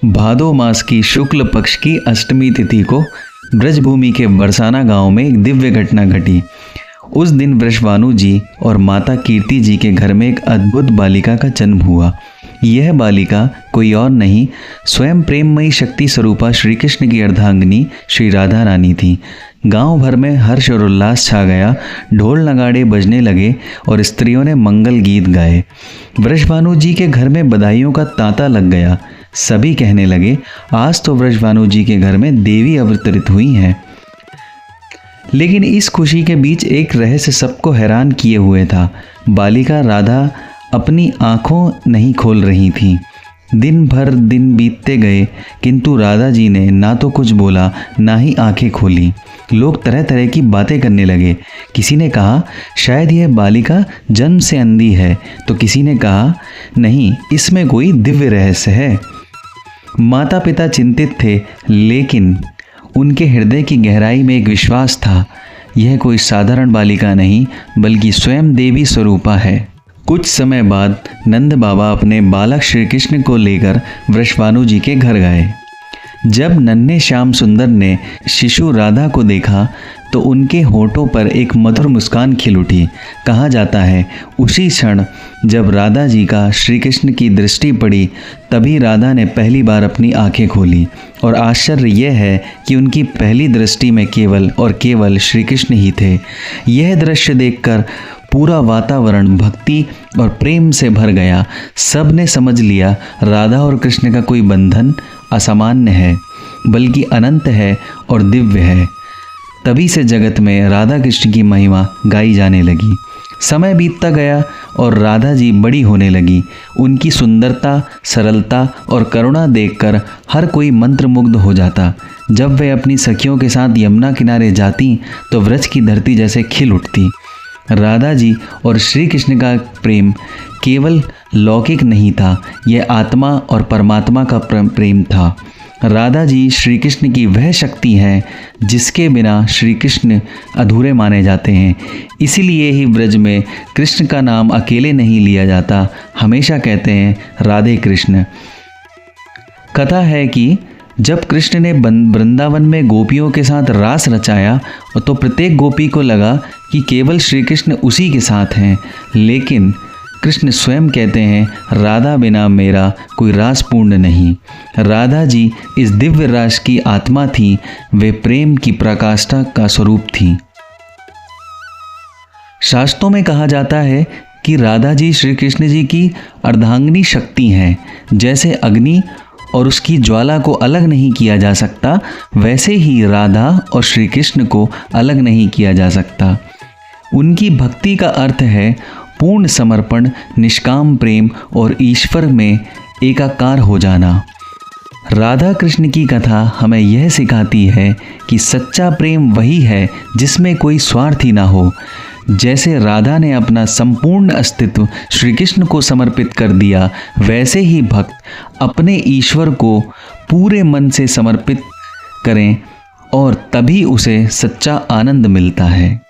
भादो मास की शुक्ल पक्ष की अष्टमी तिथि को ब्रजभूमि के बरसाना गांव में एक दिव्य घटना घटी। उस दिन वृषभानु जी और माता कीर्ति जी के घर में एक अद्भुत बालिका का जन्म हुआ। यह बालिका कोई और नहीं, स्वयं प्रेममयी शक्ति स्वरूपा श्री कृष्ण की अर्धांगिनी श्री राधा रानी थी। गांव भर में हर्ष और उल्लास छा गया। ढोल नगाड़े बजने लगे और स्त्रियों ने मंगल गीत गाए। वृषभानु जी के घर में बधाइयों का तांता लग गया। सभी कहने लगे, आज तो वृषभानु जी के घर में देवी अवतरित हुई हैं। लेकिन इस खुशी के बीच एक रहस्य सबको हैरान किए हुए था। बालिका राधा अपनी आंखों नहीं खोल रही थी। दिन भर दिन बीतते गए, किंतु राधा जी ने ना तो कुछ बोला, ना ही आंखें खोली। लोग तरह तरह की बातें करने लगे। किसी ने कहा, शायद यह बालिका जन्म से अंधी है, तो किसी ने कहा, नहीं, इसमें कोई दिव्य रहस्य है। माता पिता चिंतित थे, लेकिन उनके हृदय की गहराई में एक विश्वास था, यह कोई साधारण बालिका नहीं, बल्कि स्वयं देवी स्वरूपा है। कुछ समय बाद नंद बाबा अपने बालक श्री कृष्ण को लेकर वृषभानु जी के घर गए। जब नन्हे श्याम सुंदर ने शिशु राधा को देखा तो उनके होठों पर एक मधुर मुस्कान खिल उठी। कहा जाता है, उसी क्षण जब राधा जी का श्री कृष्ण की दृष्टि पड़ी, तभी राधा ने पहली बार अपनी आंखें खोली। और आश्चर्य यह है कि उनकी पहली दृष्टि में केवल और केवल श्री कृष्ण ही थे। यह दृश्य देखकर पूरा वातावरण भक्ति और प्रेम से भर गया। सब ने समझ लिया, राधा और कृष्ण का कोई बंधन असामान्य है, बल्कि अनंत है और दिव्य है। तभी से जगत में राधा कृष्ण की महिमा गाई जाने लगी। समय बीतता गया और राधा जी बड़ी होने लगी। उनकी सुंदरता, सरलता और करुणा देखकर हर कोई मंत्रमुग्ध हो जाता। जब वे अपनी सखियों के साथ यमुना किनारे जाती तो व्रज की धरती जैसे खिल उठती। राधा जी और श्री कृष्ण का प्रेम केवल लौकिक नहीं था, यह आत्मा और परमात्मा का प्रेम था। राधा जी श्री कृष्ण की वह शक्ति है जिसके बिना श्री कृष्ण अधूरे माने जाते हैं। इसीलिए ही ब्रज में कृष्ण का नाम अकेले नहीं लिया जाता, हमेशा कहते हैं राधे कृष्ण। कथा है कि जब कृष्ण ने वृंदावन में गोपियों के साथ रास रचाया तो प्रत्येक गोपी को लगा कि केवल श्री कृष्ण उसी के साथ हैं, लेकिन कृष्ण स्वयं कहते हैं, राधा बिना मेरा कोई रास पूर्ण नहीं। राधा जी इस दिव्य रास की आत्मा थी, वे प्रेम की प्रकाष्ठा का स्वरूप थी। शास्त्रों में कहा जाता है कि राधा जी श्री कृष्ण जी की अर्धांगिनी शक्ति हैं। जैसे अग्नि और उसकी ज्वाला को अलग नहीं किया जा सकता, वैसे ही राधा और श्री कृष्ण को अलग नहीं किया जा सकता। उनकी भक्ति का अर्थ है पूर्ण समर्पण, निष्काम प्रेम और ईश्वर में एकाकार हो जाना। राधा कृष्ण की कथा हमें यह सिखाती है कि सच्चा प्रेम वही है जिसमें कोई स्वार्थ ही ना हो। जैसे राधा ने अपना संपूर्ण अस्तित्व श्री कृष्ण को समर्पित कर दिया, वैसे ही भक्त अपने ईश्वर को पूरे मन से समर्पित करें और तभी उसे सच्चा आनंद मिलता है।